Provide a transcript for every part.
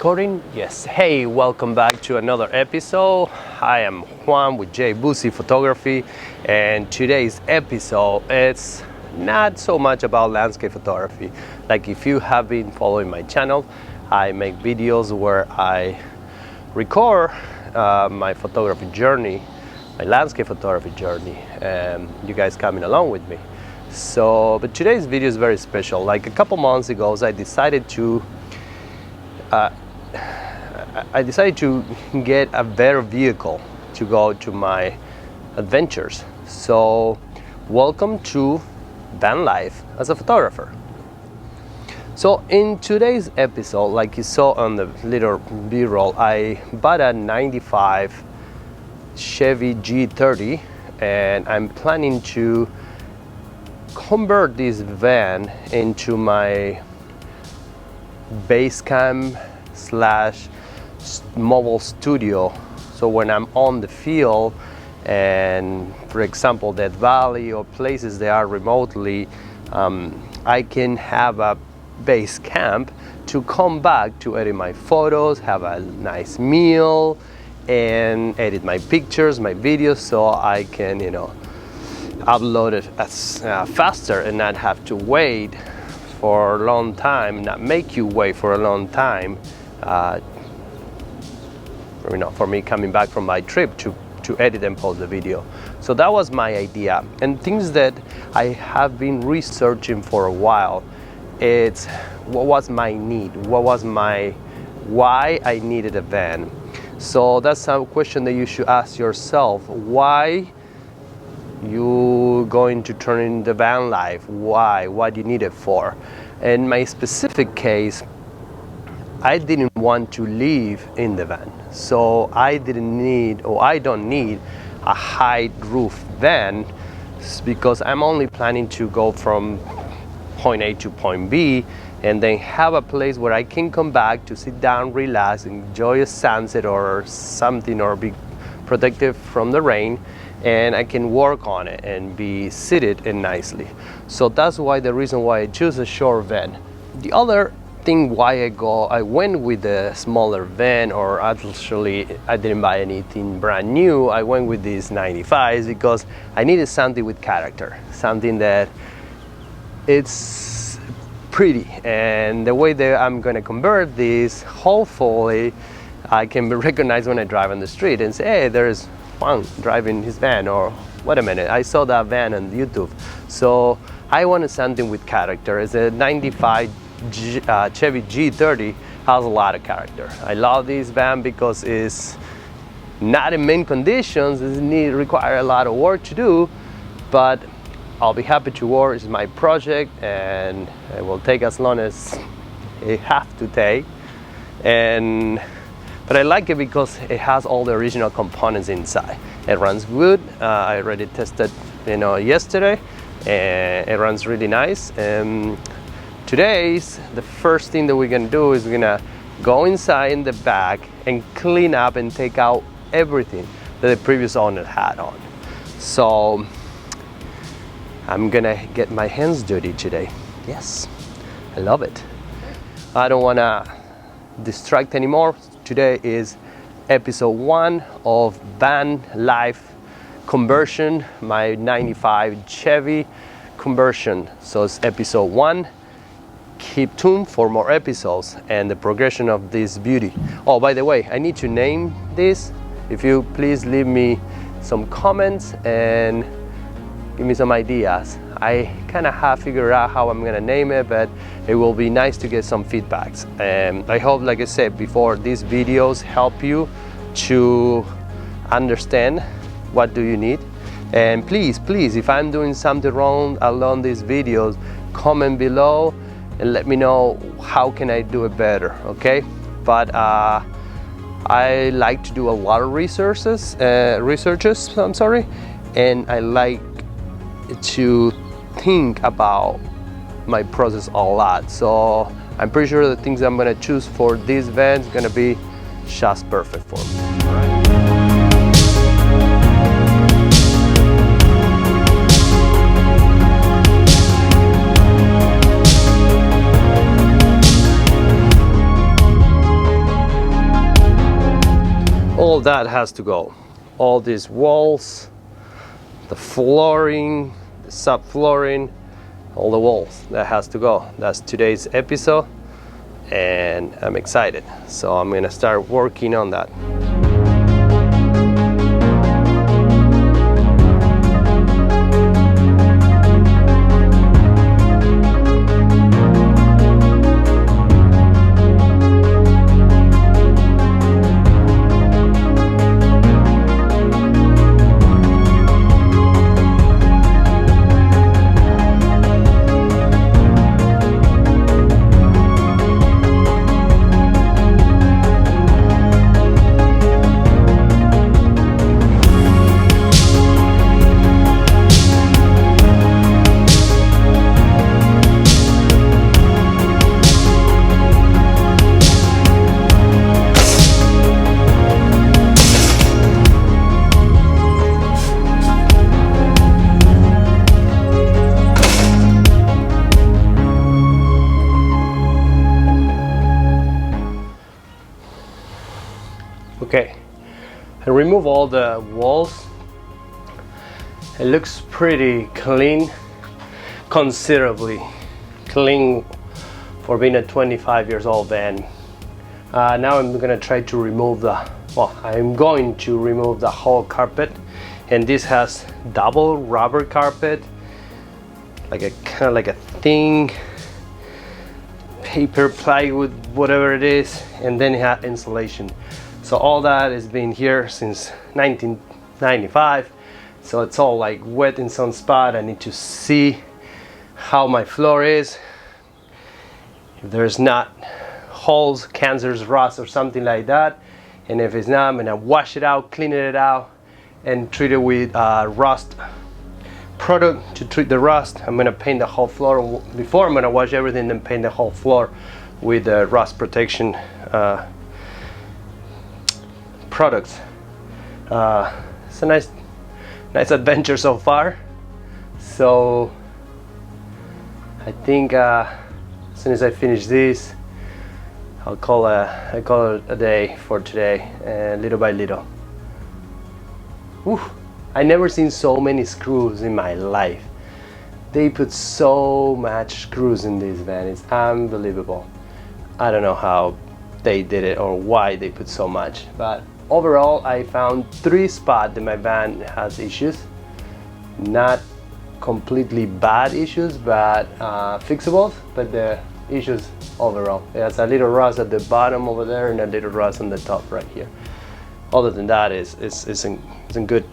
Recording? Yes. Hey, welcome back to another episode. I am Juan with J Busi Photography, and today's episode it's not so much about landscape photography. Like if you have been following my channel, I make videos where I record my photography journey, my landscape photography journey, and you guys coming along with me. But today's video is very special. Like a couple months ago, I decided to get a better vehicle to go to my adventures. So welcome to van life as a photographer. So in today's episode, like you saw on the little b-roll, I bought a 95 Chevy G30 and I'm planning to convert this van into my base camp slash mobile studio. So when I'm on the field and for example Death Valley or places that are remotely, I can have a base camp to come back to edit my photos, have a nice meal and edit my pictures, my videos, so I can upload it as faster and not have to wait for a long time, not make you wait for a long time for me coming back from my trip to edit and post the video. So that was my idea, and things that I have been researching for a while. It's what was my need, why I needed a van. So that's a question that you should ask yourself. Why you going to turn in the van life? Why? What do you need it for? In my specific case, I didn't want to live in the van. So I don't need a high roof van because I'm only planning to go from point A to point B and then have a place where I can come back to sit down, relax, enjoy a sunset or something, or be protected from the rain, and I can work on it and be seated and nicely. So that's the reason why I choose a short van. The other thing why I went with the smaller van, or actually I didn't buy anything brand new, I went with these 95s because I needed something with character, something that it's pretty. And the way that I'm gonna convert this, hopefully I can be recognized when I drive on the street and say, hey, there's Juan driving his van, or wait a minute, I saw that van on YouTube. So I wanted something with character. It's a 95 Chevy G30, has a lot of character. I love this van because it's not in mint conditions, it require a lot of work to do, but I'll be happy to work. It's my project and it will take as long as it has to take. But I like it because it has all the original components inside. It runs good. I already tested yesterday, and it runs really nice. And today's the first thing that we're gonna do is we're gonna go inside in the back and clean up and take out everything that the previous owner had on. So I'm gonna get my hands dirty today. Yes, I love it. I don't wanna distract anymore. Today is episode 1 of van life conversion, my 95 Chevy conversion. So it's episode 1. Keep tuned for more episodes and the progression of this beauty. Oh, by the way, I need to name this. If you please leave me some comments and give me some ideas. I kind of have figured out how I'm gonna name it, but it will be nice to get some feedbacks. And I hope, like I said before, these videos help you to understand what do you need. And please, if I'm doing something wrong along these videos, comment below and let me know how can I do it better, okay? But I like to do a lot of researches, and I like to think about my process a lot. So I'm pretty sure the things I'm gonna choose for this van is gonna be just perfect for me. All right. that has to go. All these walls, the flooring, the subflooring, all the walls, that has to go. That's today's episode, and I'm excited. So I'm gonna start working on that. Okay, I remove all the walls. It looks pretty clean, considerably clean for being a 25 years old van. Now I'm gonna try to remove I'm going to remove the whole carpet, and this has double rubber carpet, like a kind of like a thin paper, plywood, whatever it is, and then it has insulation. So all that has been here since 1995. So it's all like wet in some spot. I need to see how my floor is. If there's not holes, cancers, rust or something like that. And if it's not, I'm gonna wash it out, clean it out, and treat it with rust product to treat the rust. I'm gonna paint the whole floor. Before I'm gonna wash everything and paint the whole floor with rust protection products. It's a nice adventure so far. So I think as soon as I finish this, I call it a day for today, little by little. Whew. I never seen so many screws in my life. They put so much screws in this van. It's unbelievable. I don't know how they did it or why they put so much, but overall I found 3 spots that my van has issues. Not completely bad issues, but fixables, but the issues overall. It has a little rust at the bottom over there and a little rust on the top right here. Other than that, it's in good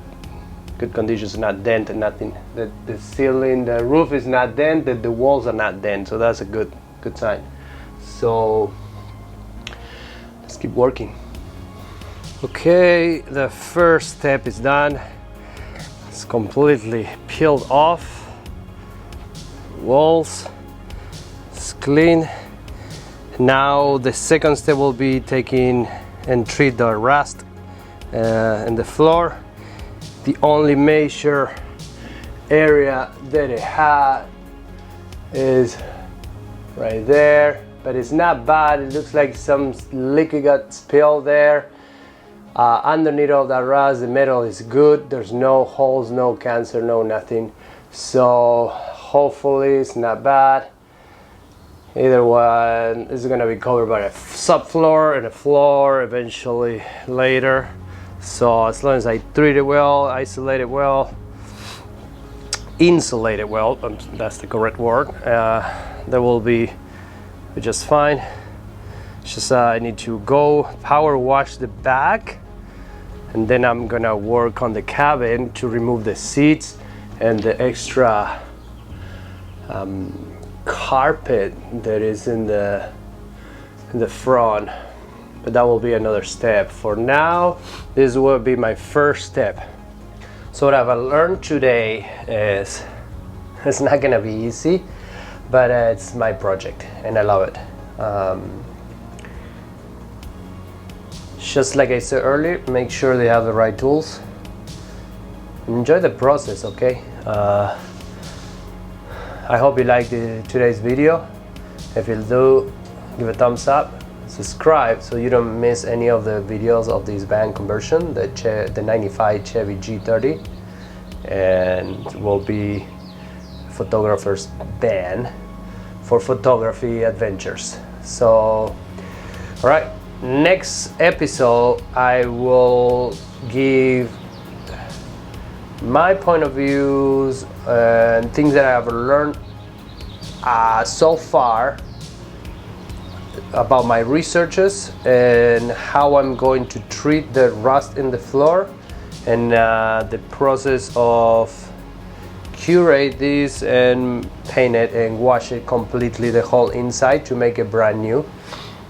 conditions, not dented, nothing. The ceiling, the roof is not dented, the walls are not dented, so that's a good sign. So let's keep working. Okay, the first step is done. It's completely peeled off. Walls, it's clean. Now the second step will be taking and treat the rust in the floor. The only major area that it had is right there, but it's not bad. It looks like some liquid got spilled there. Underneath all that rust, the metal is good. There's no holes, no cancer, no nothing. So hopefully it's not bad. Either one is gonna be covered by a subfloor and a floor eventually later. So as long as I treat it well, isolate it well, insulate it well, that's the correct word, that will be just fine. It's just I need to go power wash the back, and then I'm gonna work on the cabin to remove the seats and the extra carpet that is in the front. But that will be another step. For now, this will be my first step. So what I've learned today is it's not gonna be easy, but it's my project and I love it. Just like I said earlier, make sure they have the right tools. Enjoy the process, okay? I hope you liked today's video. If you do, give a thumbs up, subscribe so you don't miss any of the videos of this van conversion, the 95 Chevy G30, and will be photographer's van for photography adventures. So, all right, next episode I will give my point of views and things that I have learned so far about my researches and how I'm going to treat the rust in the floor, and the process of curate this and paint it and wash it completely, the whole inside, to make it brand new.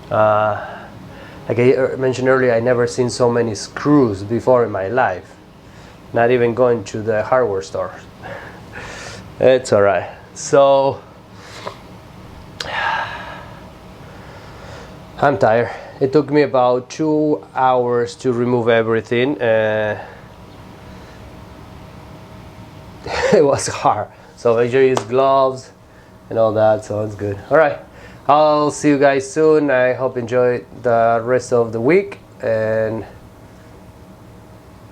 Like I mentioned earlier, I never seen so many screws before in my life, not even going to the hardware store. It's all right. So I'm tired. It took me about 2 hours to remove everything. It was hard, so I just use gloves and all that, so it's good. All right, I'll see you guys soon. I hope you enjoy the rest of the week, and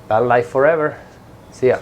van life forever. See ya.